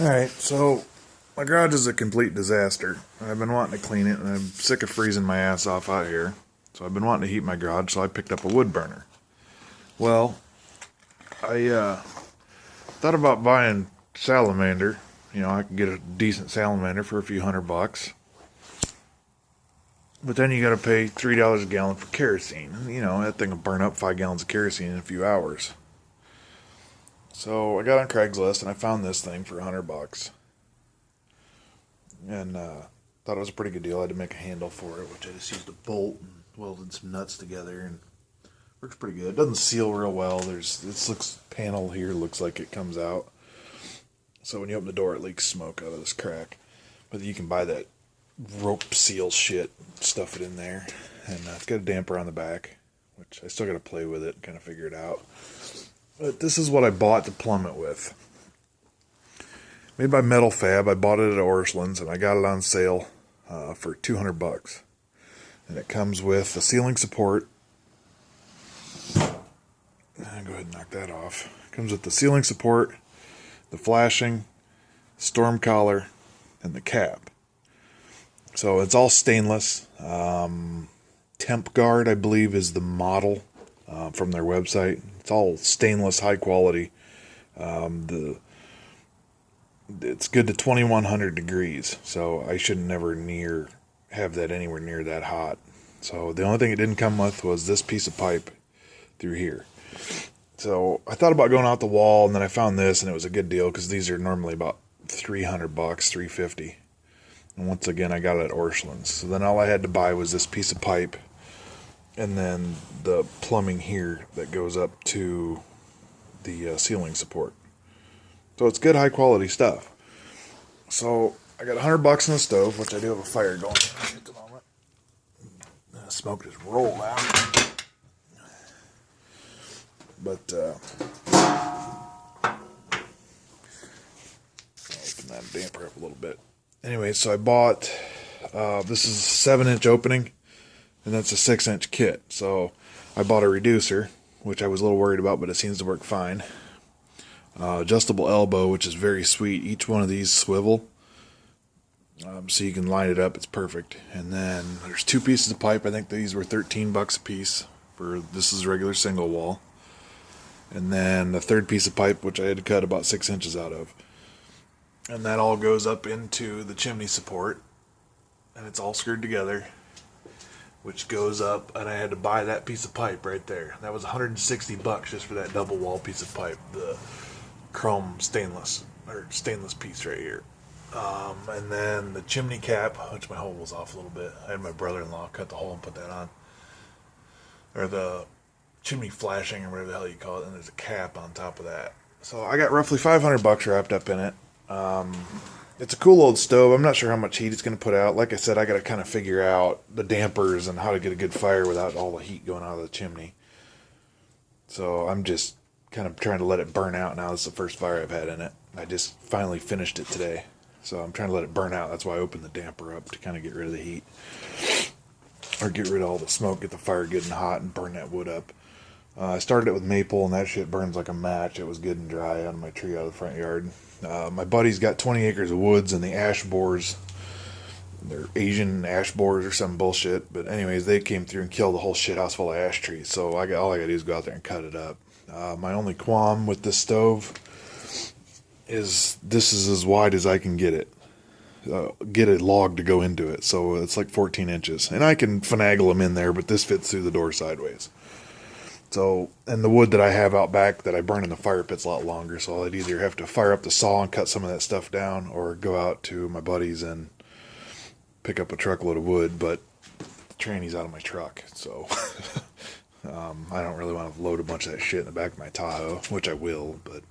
Alright, so my garage is a complete disaster. I've been wanting to clean it, and I'm sick of freezing my ass off out here. So I've been wanting to heat my garage, so I picked up a wood burner. Well, I thought about buying salamander. You know, I could get a decent salamander for a few $100. But then you gotta pay $3 a gallon for kerosene. You know, that thing will burn up 5 gallons of kerosene in a few hours. So I got on Craigslist and I found this thing for $100. And thought it was a pretty good deal. I had to make a handle for it, which I just used a bolt and welded some nuts together, and works pretty good. It doesn't seal real well. This panel here looks like it comes out. So when you open the door, it leaks smoke out of this crack. But you can buy that rope seal shit, stuff it in there, and it's got a damper on the back, which I still got to play with it, kind of figure it out. But this is what I bought to plumb it with. Made by Metal-fab. I bought it at Orscheln's, and I got it on sale for $200. And it comes with a ceiling support. I'll go ahead and knock that off. It comes with the ceiling support, the flashing, storm collar, and the cap. So it's all stainless. Temp Guard, I believe, is the model from their website. It's all stainless, high quality. It's good to 2100 degrees, so I should never have that anywhere near that hot. So the only thing it didn't come with was this piece of pipe through here. So I thought about going out the wall, and then I found this, and it was a good deal because these are normally about $300, $350. And once again, I got it at Orscheln's. So then all I had to buy was this piece of pipe, and then the plumbing here that goes up to the ceiling support. So it's good, high quality stuff. So I got $100 in the stove, which I do have a fire going at the moment. The smoke just rolled out. But I'll open that damper up a little bit. Anyway, so I bought this is a 7-inch opening, and that's a 6-inch kit. So I bought a reducer, which I was a little worried about, but it seems to work fine. Adjustable elbow, which is very sweet. Each one of these swivel, so you can line it up. It's perfect. And then there's 2 pieces of pipe. I think these were $13 a piece. This is regular single wall. And then the third piece of pipe, which I had to cut about 6 inches out of. And that all goes up into the chimney support, and it's all screwed together, which goes up, and I had to buy that piece of pipe right there. That was $160 just for that double wall piece of pipe, the chrome stainless piece right here. And then the chimney cap, which my hole was off a little bit. I had my brother-in-law cut the hole and put that on. Or the chimney flashing, or whatever the hell you call it, and there's a cap on top of that. So I got roughly $500 wrapped up in it. It's a cool old stove. I'm not sure how much heat it's going to put out. Like I said, I got to kind of figure out the dampers and how to get a good fire without all the heat going out of the chimney. So I'm just kind of trying to let it burn out now. This is the first fire I've had in it. I just finally finished it today. So I'm trying to let it burn out. That's why I opened the damper up, to kind of get rid of the heat. Or get rid of all the smoke, get the fire good and hot, and burn that wood up. I started it with maple, and that shit burns like a match. It was good and dry on my tree out of the front yard. My buddy's got 20 acres of woods, and the ash boars, they're Asian ash boars or some bullshit. But anyways, they came through and killed the whole shit house full of ash trees. So all I gotta do is go out there and cut it up. My only qualm with this stove is this is as wide as I can get it. Get a log to go into it. So it's like 14 inches. And I can finagle them in there, but this fits through the door sideways. So, and the wood that I have out back that I burn in the fire pit's a lot longer, so I'd either have to fire up the saw and cut some of that stuff down, or go out to my buddy's and pick up a truckload of wood, but the tranny's out of my truck, so I don't really want to load a bunch of that shit in the back of my Tahoe, which I will, but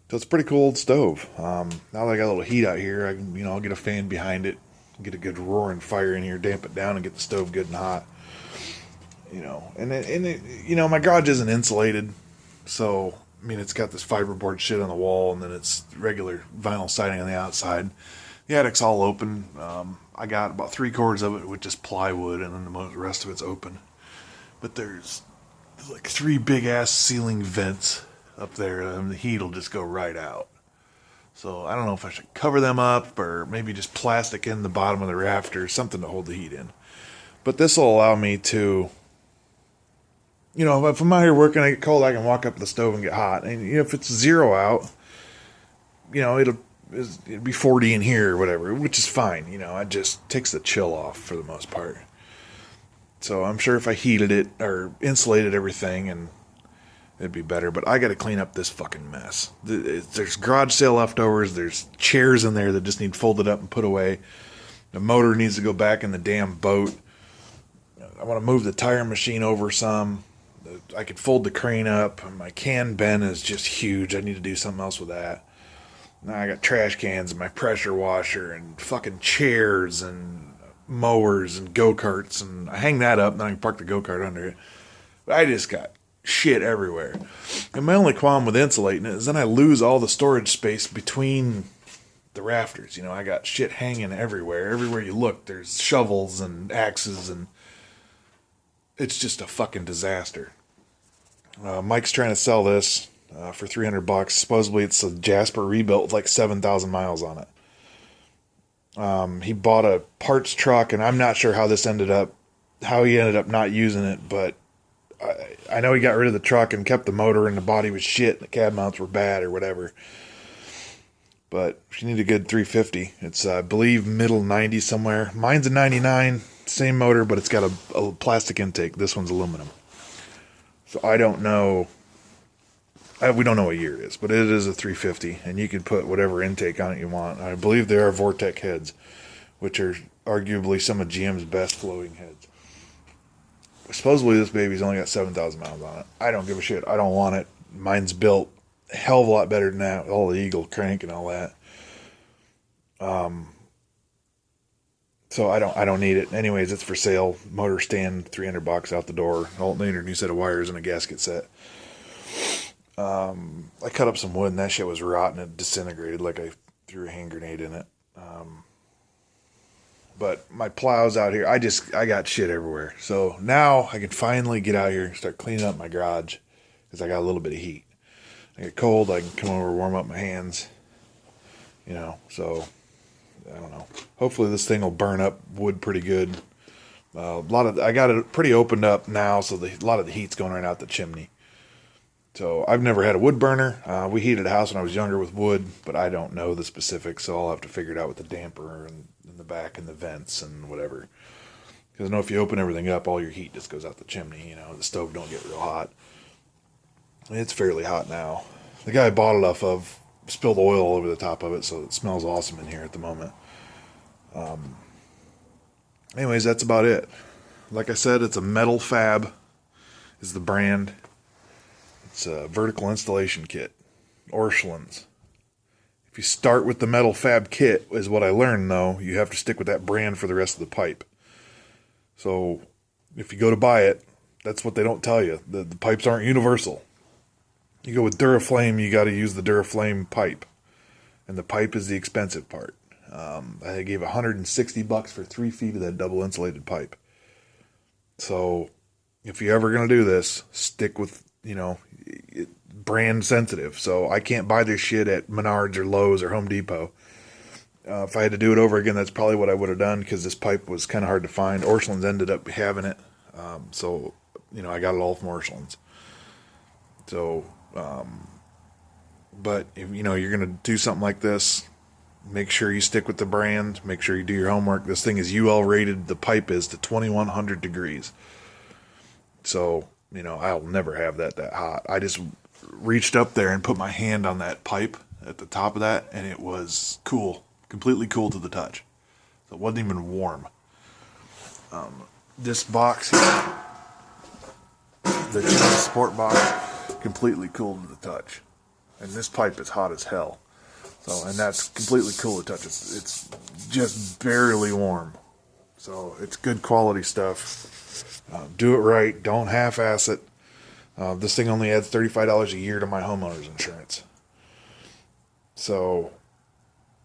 so it's a pretty cool old stove. Now that I got a little heat out here, I'll get a fan behind it, get a good roaring fire in here, damp it down, and get the stove good and hot. My garage isn't insulated, so it's got this fiberboard shit on the wall, and then it's regular vinyl siding on the outside. The attic's all open. I got about 3/4 of it with just plywood, and then the rest of it's open. But there's like 3 big ass ceiling vents up there, and the heat will just go right out. So I don't know if I should cover them up or maybe just plastic in the bottom of the rafters, something to hold the heat in. But this will allow me to, if I'm out here working, I get cold, I can walk up to the stove and get hot. And if it's 0 out, it'd be 40 in here or whatever, which is fine. It just takes the chill off for the most part. So I'm sure if I heated it or insulated everything, and it'd be better. But I got to clean up this fucking mess. There's garage sale leftovers. There's chairs in there that just need folded up and put away. The motor needs to go back in the damn boat. I want to move the tire machine over some. I could fold the crane up. My can bin is just huge. I need to do something else with that. Now I got trash cans and my pressure washer and fucking chairs and mowers and go-karts, and I hang that up and then I can park the go-kart under it. But I just got shit everywhere. And my only qualm with insulating it is then I lose all the storage space between the rafters. I got shit hanging everywhere. Everywhere you look, there's shovels and axes, and it's just a fucking disaster. Mike's trying to sell this for $300. Supposedly it's a Jasper rebuilt with like 7,000 miles on it. He bought a parts truck, and I'm not sure how he ended up not using it, but I know he got rid of the truck and kept the motor, and the body was shit, and the cab mounts were bad or whatever. But if you need a good 350, it's, I believe, middle 90s somewhere. Mine's a 99, same motor, but it's got a plastic intake. This one's aluminum. So I don't know. We don't know what year it is, but it is a 350, and you can put whatever intake on it you want. I believe there are Vortec heads, which are arguably some of GM's best flowing heads. Supposedly this baby's only got 7,000 miles on it. I don't give a shit. I don't want it. Mine's built a hell of a lot better than that, with all the Eagle crank and all that. So I don't need it. Anyways, it's for sale. Motor stand, $300 out the door. Alternator, new set of wires, and a gasket set. I cut up some wood, and that shit was rotten. It disintegrated like I threw a hand grenade in it. But my plow's out here. I got shit everywhere. So now I can finally get out here and start cleaning up my garage, because I got a little bit of heat. I get cold, I can come over, warm up my hands. So I don't know. Hopefully this thing will burn up wood pretty good. I got it pretty opened up now, so a lot of the heat's going right out the chimney. So I've never had a wood burner. We heated a house when I was younger with wood, but I don't know the specifics, so I'll have to figure it out with the damper and in the back and the vents and whatever. Because I know if you open everything up, all your heat just goes out the chimney. The stove don't get real hot. It's fairly hot now. The guy I bought it off of spilled oil all over the top of it, so it smells awesome in here at the moment. Anyways, that's about it. Like I said, it's a Metal-fab is the brand. It's a vertical installation kit. Orscheln's. If you start with the Metal-fab kit, is what I learned though, you have to stick with that brand for the rest of the pipe. So if you go to buy it, that's what they don't tell you. The pipes aren't universal. You go with Duraflame, you got to use the Duraflame pipe. And the pipe is the expensive part. I gave $160 for 3 feet of that double insulated pipe. So if you're ever going to do this, stick with, brand sensitive. So I can't buy this shit at Menards or Lowe's or Home Depot. If I had to do it over again, that's probably what I would have done, because this pipe was kind of hard to find. Orscheln's ended up having it. So I got it all from Orscheln's. So, but if you're going to do something like this, make sure you stick with the brand. Make sure you do your homework. This thing is UL rated. The pipe is to 2100 degrees. So, I'll never have that hot. I just reached up there and put my hand on that pipe at the top of that, and it was cool. Completely cool to the touch. So it wasn't even warm. This box here, the chimney support box, completely cool to the touch. And this pipe is hot as hell. So, and that's completely cool to touch. It's just barely warm. So it's good quality stuff. Do it right. Don't half-ass it. This thing only adds $35 a year to my homeowner's insurance. So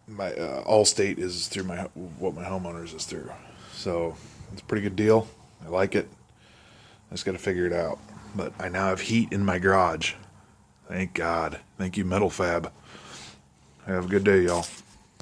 my Allstate is through what my homeowners is through. So it's a pretty good deal. I like it. I just got to figure it out. But I now have heat in my garage. Thank God. Thank you, Metal-fab. Have a good day, y'all.